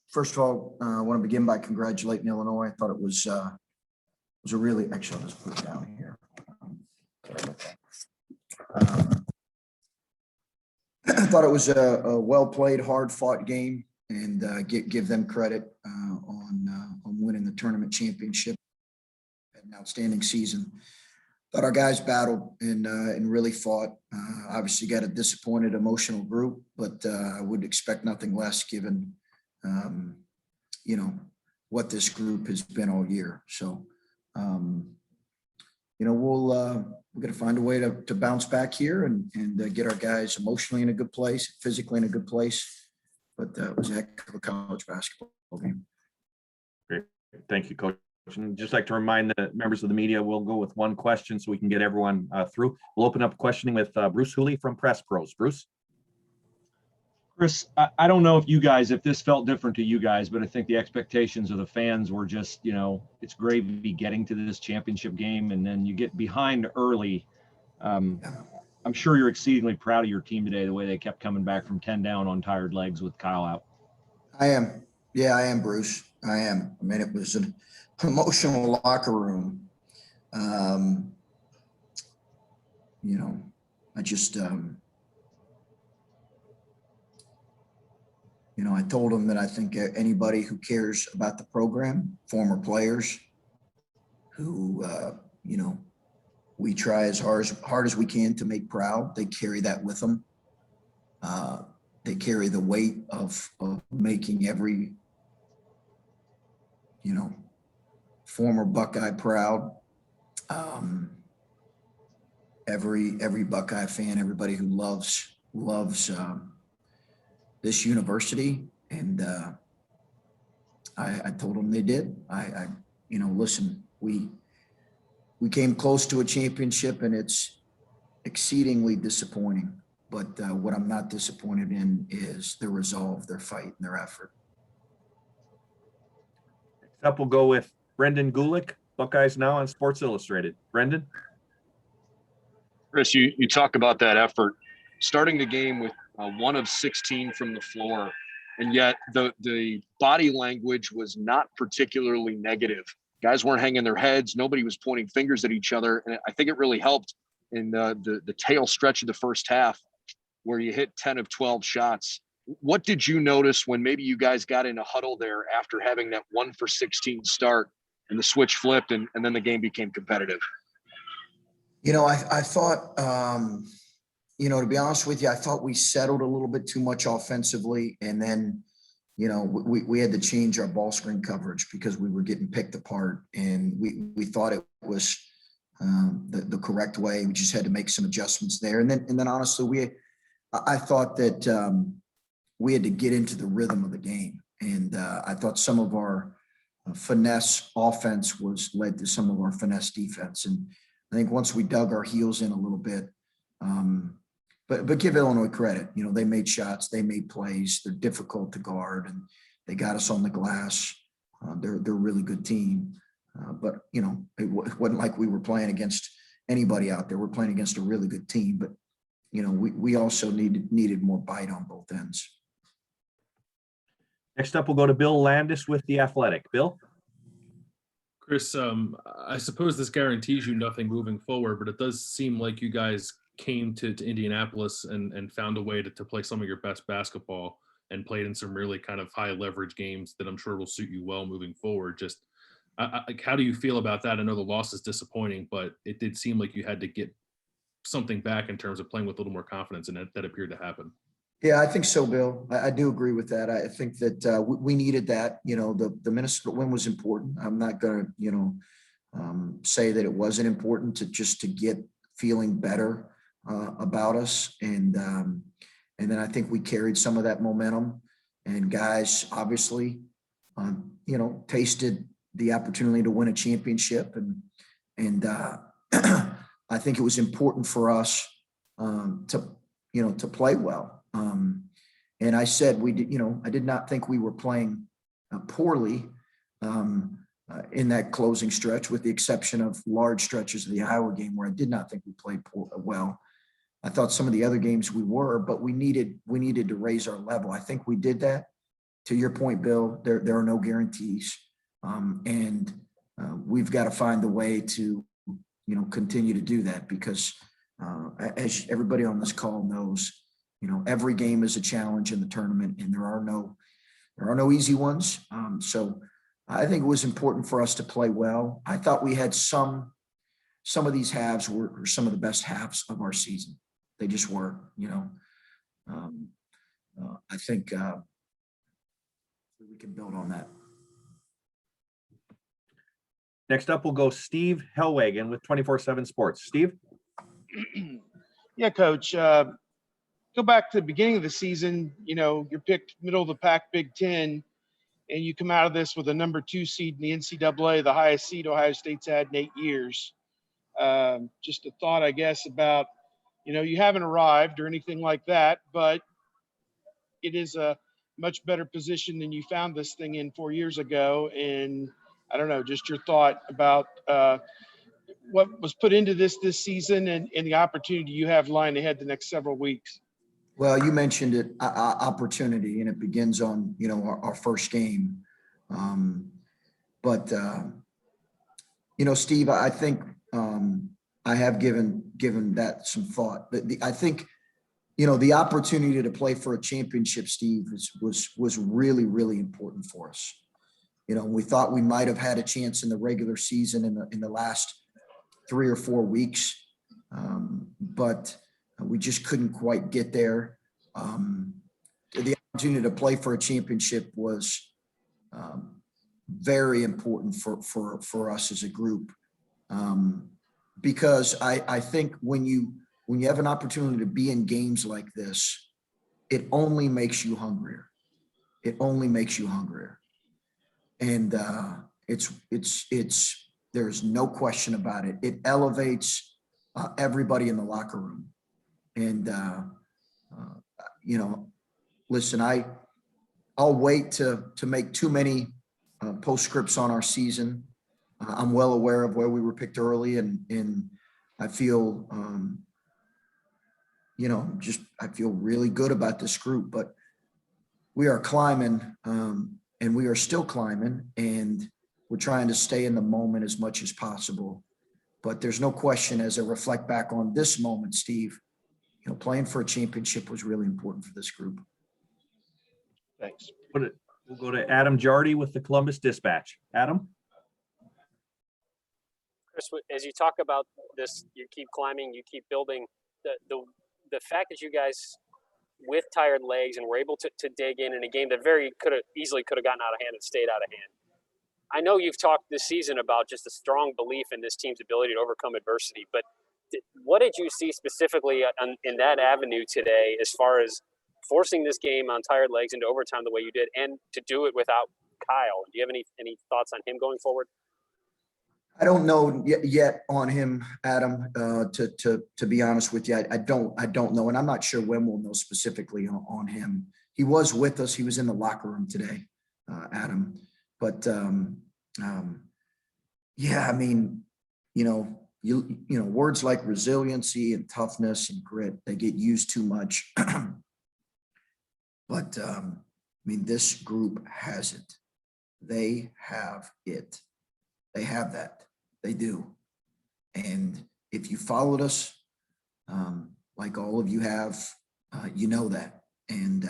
First of all, I want to begin by congratulating Illinois. I thought it was a really, actually, I'll just put it down here. I thought it was a well-played, hard-fought game, and give them credit on winning the tournament championship. An outstanding season. Thought our guys battled and really fought. Obviously, got a disappointed, emotional group, but I would expect nothing less given, what this group has been all year. So, we're going to find a way to bounce back here and get our guys emotionally in a good place, physically in a good place. But it was a heck of a college basketball game. Great. Thank you, Coach. And just like to remind the members of the media, we'll go with one question so we can get everyone through. We'll open up questioning with Bruce Hooley from Press Pros. Bruce? Chris, I don't know if this felt different to you guys, but I think the expectations of the fans were just, it's gravy getting to this championship game, and then you get behind early. I'm sure you're exceedingly proud of your team today, the way they kept coming back from 10 down on tired legs with Kyle out. I am. Yeah, I am, Bruce. I am. I mean, it was an emotional locker room. I just, I told them that I think anybody who cares about the program, former players who, we try as hard as we can to make proud, they carry that with them. They carry the weight of making every, former Buckeye proud. Every Buckeye fan, everybody who loves this university, and I told them they did. Listen, we came close to a championship, and it's exceedingly disappointing. But what I'm not disappointed in is their resolve, their fight, and their effort. Next up, we'll go with Brendan Gulick, Buckeyes Now on Sports Illustrated. Brendan? Chris, you talk about that effort, starting the game with 1 of 16 from the floor, and yet the body language was not particularly negative. Guys weren't hanging their heads. Nobody was pointing fingers at each other, and I think it really helped in the tail stretch of the first half where you hit 10 of 12 shots. What did you notice when maybe you guys got in a huddle there after having that 1 for 16 start and the switch flipped and then the game became competitive? I thought, to be honest with you, I thought we settled a little bit too much offensively. And then, we had to change our ball screen coverage because we were getting picked apart, and we thought it was the correct way. We just had to make some adjustments there. And then honestly, I thought that we had to get into the rhythm of the game. And I thought some of our finesse offense was led to some of our finesse defense. And I think once we dug our heels in a little bit, but give Illinois credit, they made shots, they made plays, they're difficult to guard, and they got us on the glass. They're a really good team. But it wasn't like we were playing against anybody out there. We're playing against a really good team, but we also needed more bite on both ends. Next up, we'll go to Bill Landis with The Athletic. Bill? Chris, I suppose this guarantees you nothing moving forward, but it does seem like you guys came to Indianapolis and found a way to play some of your best basketball and played in some really kind of high leverage games that I'm sure will suit you well moving forward. Just how do you feel about that? I know the loss is disappointing, but it did seem like you had to get something back in terms of playing with a little more confidence, and that appeared to happen. Yeah, I think so, Bill. I do agree with that. I think that we needed that. The Minnesota win was important. I'm not going to, say that it wasn't important to get feeling better about us. And then I think we carried some of that momentum, and guys obviously, tasted the opportunity to win a championship. And I think it was important for us to play well. And I said, I did not think we were playing poorly in that closing stretch, with the exception of large stretches of the Iowa game where I did not think we played well. I thought some of the other games we were, but we needed to raise our level. I think we did that. to your point, Bill, there are no guarantees. And we've got to find a way to, continue to do that because as everybody on this call knows, every game is a challenge in the tournament and there are no easy ones. So I think it was important for us to play well. I thought we had some of these halves were some of the best halves of our season. They just were, I think we can build on that. Next up, we'll go Steve Hellwagon with 24/7 Sports. Steve? Yeah, Coach. Go back to the beginning of the season. You're picked middle of the pack Big Ten, and you come out of this with a number 2 seed in the NCAA, the highest seed Ohio State's had in 8 years. Just a thought, I guess, about, you haven't arrived or anything like that, but it is a much better position than you found this thing in 4 years ago. And I don't know, just your thought about what was put into this season and the opportunity you have lying ahead the next several weeks. Well, you mentioned it, opportunity, and it begins on, our first game. But Steve, I think I have given that some thought. I think, the opportunity to play for a championship, Steve, was really, really important for us. We thought we might have had a chance in the regular season in the last 3 or 4 weeks, but we just couldn't quite get there. The opportunity to play for a championship was very important for us as a group, because I think when you have an opportunity to be in games like this, it only makes you hungrier. It only makes you hungrier. And there's no question about it. It elevates everybody in the locker room. And, listen, I'll wait to make too many postscripts on our season. I'm well aware of where we were picked early, and I feel, I feel really good about this group, but we are climbing, and we are still climbing, and we're trying to stay in the moment as much as possible. But there's no question, as I reflect back on this moment, Steve, playing for a championship was really important for this group. Thanks. We'll go to Adam Jardy with the Columbus Dispatch. Adam? Chris, as you talk about this, you keep climbing, you keep building. The fact that you guys, with tired legs, and were able to dig in a game that easily could have gotten out of hand and stayed out of hand. I know you've talked this season about just a strong belief in this team's ability to overcome adversity, but what did you see specifically in that avenue today as far as forcing this game on tired legs into overtime the way you did, and to do it without Kyle? Do you have any thoughts on him going forward? I don't know yet on him, Adam, to be honest with you. I don't know. And I'm not sure when we'll know specifically on him. He was with us. He was in the locker room today, Adam. But yeah, I mean, words like resiliency and toughness and grit, they get used too much. But this group has it. They have it. They have that. They do. And if you followed us, like all of you have, you know that. And,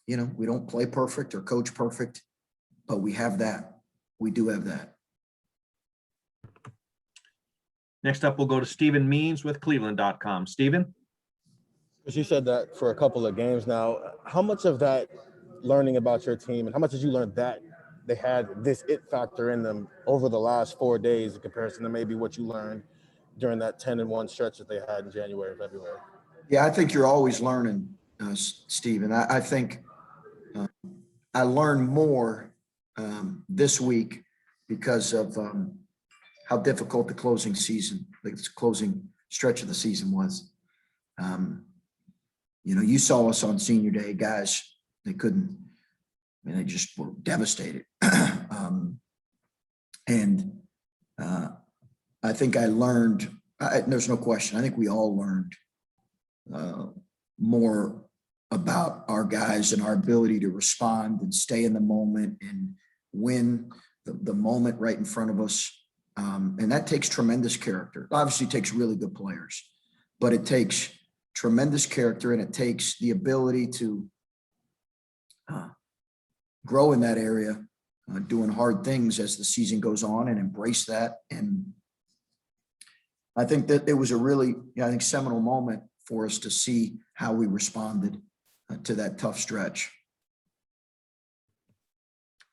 we don't play perfect or coach perfect, but we have that. We do have that. Next up, we'll go to Stephen Means with Cleveland.com. Stephen? As you said that for a couple of games now, how much of that learning about your team, and how much did you learn that they had this it factor in them over the last 4 days in comparison to maybe what you learned during that 10-1 stretch that they had in January, February? Yeah, I think you're always learning, Stephen. I think I learned more this week because of how difficult the closing stretch of the season was. You saw us on senior day, guys. They couldn't. They just were devastated. And I think I learned. There's no question. I think we all learned more about our guys and our ability to respond and stay in the moment and win the moment right in front of us. And that takes tremendous character. Obviously, it takes really good players, but it takes tremendous character, and it takes the ability to grow in that area, doing hard things as the season goes on, and embrace that. And I think that it was a really, I think, seminal moment for us to see how we responded to that tough stretch.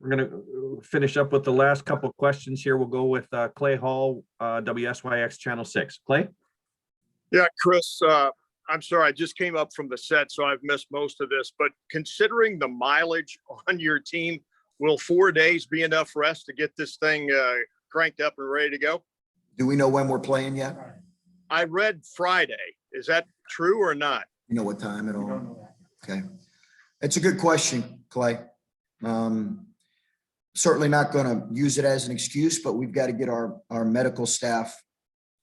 We're going to finish up with the last couple of questions here. We'll go with Clay Hall, WSYX Channel 6. Clay? Yeah, Chris, I'm sorry, I just came up from the set, so I've missed most of this. But considering the mileage on your team, will 4 days be enough rest to get this thing cranked up and ready to go? Do we know when we're playing yet? I read Friday. Is that true or not? You know what time at all? Okay. It's a good question, Clay. Certainly not going to use it as an excuse, but we've got to get our medical staff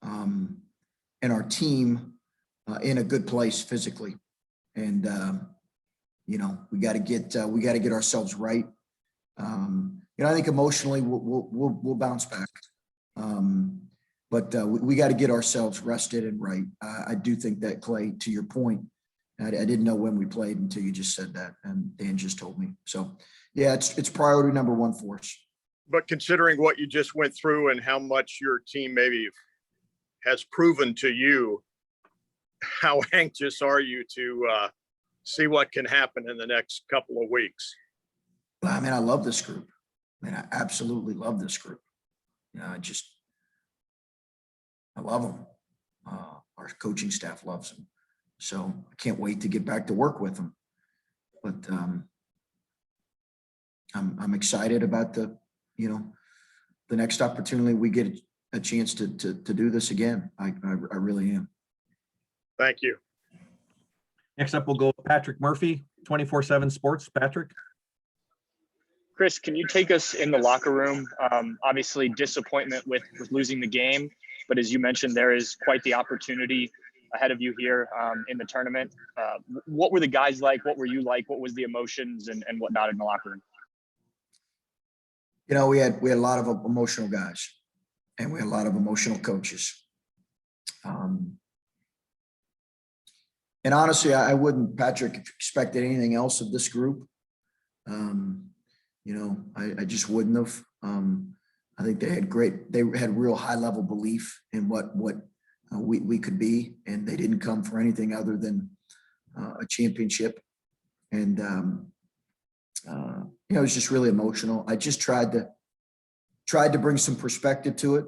and our team in a good place physically. And, we got to get ourselves right. I think emotionally we'll bounce back. But we got to get ourselves rested and right. I do think that, Clay, to your point, I didn't know when we played until you just said that, and Dan just told me. So, yeah, it's priority number one for us. But considering what you just went through and how much your team maybe has proven to you, how anxious are you to see what can happen in the next couple of weeks? I mean, I love this group. I absolutely love this group. I love them. Our coaching staff loves them. So I can't wait to get back to work with them. But I'm excited about the next opportunity we get a chance to do this again. I really am. Thank you. Next up, we'll go with Patrick Murphy, 24/7 Sports. Patrick? Chris, can you take us in the locker room? Obviously, disappointment with losing the game, but as you mentioned, there is quite the opportunity ahead of you here in the tournament. What were the guys like? What were you like? What was the emotions and whatnot in the locker room? We had a lot of emotional guys, and we had a lot of emotional coaches. And honestly, I wouldn't, Patrick, expect anything else of this group. I just wouldn't have. I think they had real high level belief in what we could be, and they didn't come for anything other than a championship. And it was just really emotional. I just tried to bring some perspective to it,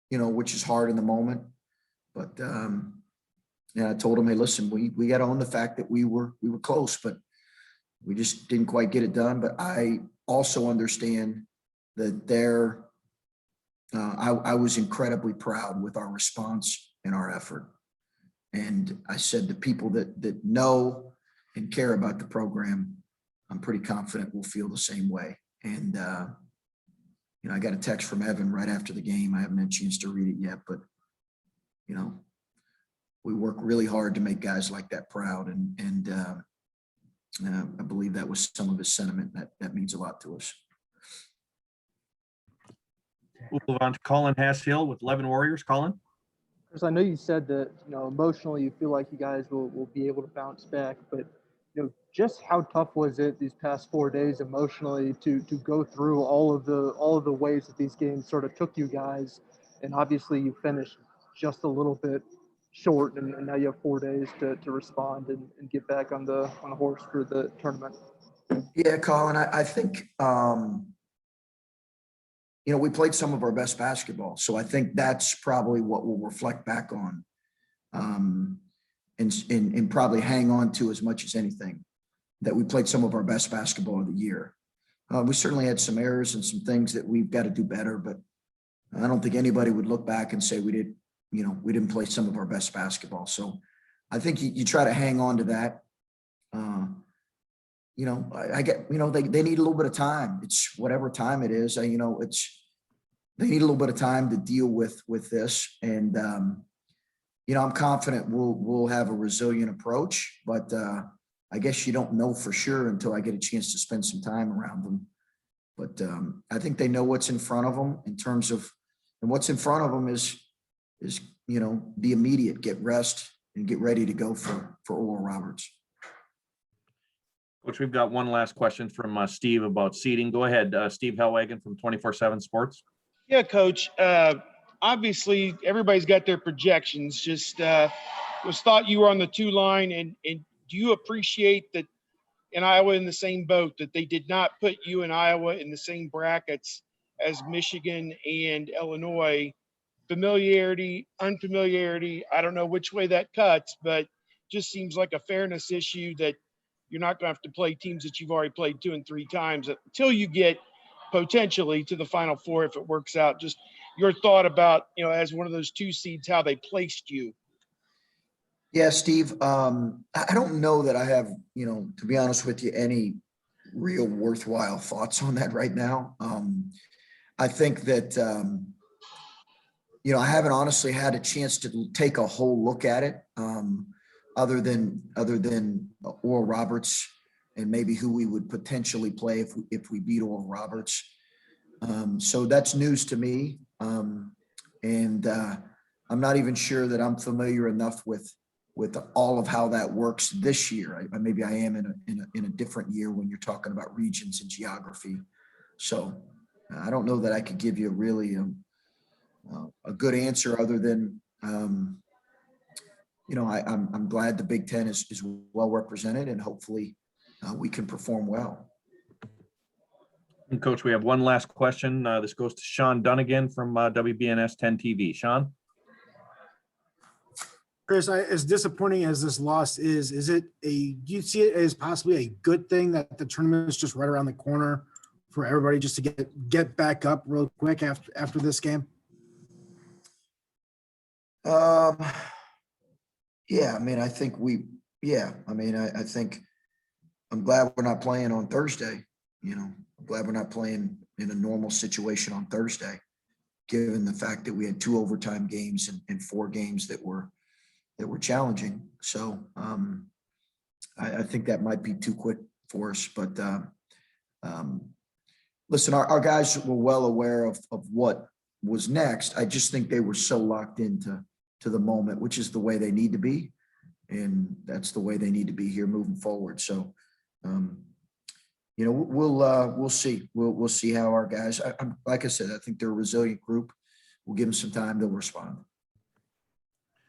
which is hard in the moment. But I told them, hey, listen, we got to own the fact that we were close, but we just didn't quite get it done. But I also understand that I was incredibly proud with our response and our effort. And I said the people that know and care about the program, I'm pretty confident will feel the same way. And, I got a text from Evan right after the game. I haven't had a chance to read it yet, but, we work really hard to make guys like that proud. And I believe that was some of his sentiment. That means a lot to us. We'll move on to Colin Hass-Hill with 11 Warriors. Colin? Chris, I know you said that, emotionally you feel like you guys will be able to bounce back, but, just how tough was it these past 4 days emotionally to go through all of the ways that these games sort of took you guys? And obviously you finished just a little bit short, and now you have 4 days to respond and get back on the horse for the tournament. Yeah, Colin, I think, we played some of our best basketball. So I think that's probably what we'll reflect back on and probably hang on to as much as anything, that we played some of our best basketball of the year. We certainly had some errors and some things that we've got to do better, but I don't think anybody would look back and say we didn't play some of our best basketball. So I think you try to hang on to that. I get, they need a little bit of time. It's whatever time it is, they need a little bit of time to deal with this. And, I'm confident we'll have a resilient approach, but I guess you don't know for sure until I get a chance to spend some time around them. But I think they know what's in front of them in terms of, and what's in front of them is the immediate get rest and get ready to go for Oral Roberts. Coach, we've got one last question from Steve about seating. Go ahead, Steve Hellwagon from 24/7 Sports. Yeah, Coach. Obviously, everybody's got their projections. Just was thought you were on the 2 line, and do you appreciate that in Iowa in the same boat, that they did not put you and Iowa in the same brackets as Michigan and Illinois? Familiarity, unfamiliarity, I don't know which way that cuts, but just seems like a fairness issue that you're not going to have to play teams that you've already played 2 and 3 times until you get potentially to the Final Four if it works out. Just your thought about, as one of those 2 seeds, how they placed you. Yeah, Steve, I don't know that I have, to be honest with you, any real worthwhile thoughts on that right now. I think that, I haven't honestly had a chance to take a whole look at it, other than Oral Roberts and maybe who we would potentially play if we beat Oral Roberts. So that's news to me. And I'm not even sure that I'm familiar enough with all of how that works this year. Maybe I am in a different year when you're talking about regions and geography. So I don't know that I could give you really a good answer other than, I'm glad the Big Ten is well represented, and hopefully we can perform well. And Coach, we have one last question. This goes to Sean Dunnigan from WBNS 10 TV. Sean? Chris, as disappointing as this loss is do you see it as possibly a good thing that the tournament is just right around the corner for everybody just to get back up real quick after this game? Yeah, I think I think I'm glad we're not playing on Thursday. I'm glad we're not playing in a normal situation on Thursday, given the fact that we had 2 overtime games and 4 games that were challenging. So I think that might be too quick for us. But listen, our guys were well aware of what was next. I just think they were so locked into the moment, which is the way they need to be. And that's the way they need to be here moving forward. So, we'll see. We'll see how our guys, like I said, I think they're a resilient group. We'll give them some time. They'll respond.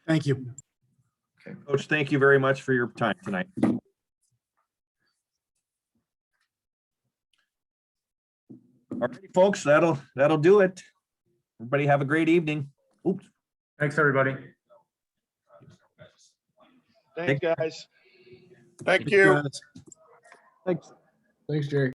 Thank you. Okay. Coach, thank you very much for your time tonight. All right, folks, that'll do it. Everybody have a great evening. Oops. Thanks, everybody. Thanks, guys. Thank you. Thanks. Thanks, Jerry.